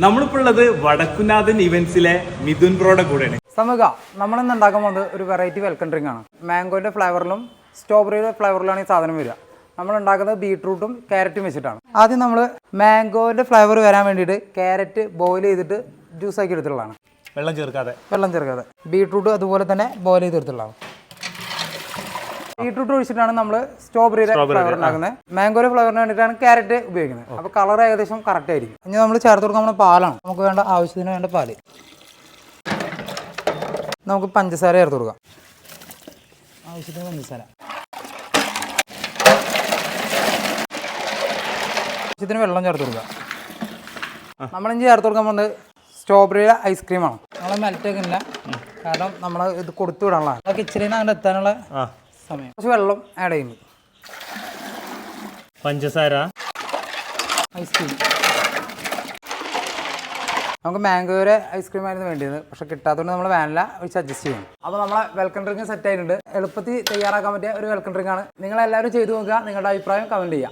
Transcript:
നമ്മളിപ്പോൾ ഉള്ളത് വടക്കുനാഥൻ ഇവന്റ്സിലെ മിഥുൻ ബ്രോയുടെ കൂടെയാണ്. സമുഖ നമ്മളിന്ന് ഉണ്ടാക്കാൻ പോകുന്നത് ഒരു വെറൈറ്റി വെൽക്കം ഡ്രിങ്ക് ആണ്. മാംഗോൻ്റെ ഫ്ലേവറിലും സ്ട്രോബെറിയുടെ ഫ്ലേവറിലാണ് ഈ സാധനം വരിക. നമ്മൾ ഉണ്ടാക്കുന്നത് ബീട്രൂട്ടും ക്യാരറ്റും വെച്ചിട്ടാണ്. ആദ്യം നമ്മൾ മാംഗോൻ്റെ ഫ്ലേവർ വരാൻ വേണ്ടിയിട്ട് ക്യാരറ്റ് ബോയിൽ ചെയ്തിട്ട് ജ്യൂസാക്കി എടുത്തിട്ടുള്ളതാണ്. വെള്ളം ചേർക്കാതെ. ബീട്രൂട്ട് അതുപോലെ തന്നെ ബോയിൽ ചെയ്തെടുത്തുള്ളതാണ്. ബീട്രൂട്ട് ഒഴിച്ചിട്ടാണ് നമ്മൾ സ്ട്രോബെറിയുടെ ഫ്ലേവർ ഉണ്ടാക്കുന്നത്. മാംഗോയുടെ ഫ്ലേവറിന് വേണ്ടിയിട്ടാണ് ക്യാരറ്റ് ഉപയോഗിക്കുന്നത്. അപ്പോൾ കളർ ഏകദേശം കറക്റ്റ് ആയിരിക്കും. ഇനി നമ്മൾ ചേർത്ത് കൊടുക്കാൻ നമ്മുടെ പാലാണ്. നമുക്ക് വേണ്ട ആവശ്യത്തിന് വേണ്ട പാല്. നമുക്ക് പഞ്ചസാര ചേർത്ത് കൊടുക്കാം. ആവശ്യത്തിന് പഞ്ചസാര. ആവശ്യത്തിന് വെള്ളം ചേർത്ത് കൊടുക്കുക. നമ്മളിനി ചേർത്ത് കൊടുക്കാൻ പോകുന്നത് സ്ട്രോബെറിയുടെ ഐസ്ക്രീമാണ്. നമ്മൾ മെൽറ്റൊക്കെ കാരണം നമ്മൾ ഇത് കൊടുത്തു വിടാനുള്ള കിച്ചണിൽ നിന്ന് അങ്ങനെ എത്താനുള്ള സമയം. കുറച്ച് വെള്ളം ആഡ് ചെയ്യുന്നു. പഞ്ചസാര, ഐസ്ക്രീം. നമുക്ക് മാംഗോയുടെ ഐസ്ക്രീം ആയിരുന്നു വേണ്ടിയത്, പക്ഷെ കിട്ടാത്തതുകൊണ്ട് നമ്മൾ വാനില വെച്ച് അഡ്ജസ്റ്റ് ചെയ്യും. അപ്പോൾ നമ്മളെ വെൽക്കം ഡ്രിങ്ക് സെറ്റ് ആയിട്ടുണ്ട്. എളുപ്പത്തിൽ തയ്യാറാക്കാൻ പറ്റിയ ഒരു വെൽക്കം ഡ്രിങ്ക് ആണ്. നിങ്ങളെല്ലാവരും ചെയ്തു നോക്കുക. നിങ്ങളുടെ അഭിപ്രായം കമൻറ്റ് ചെയ്യുക.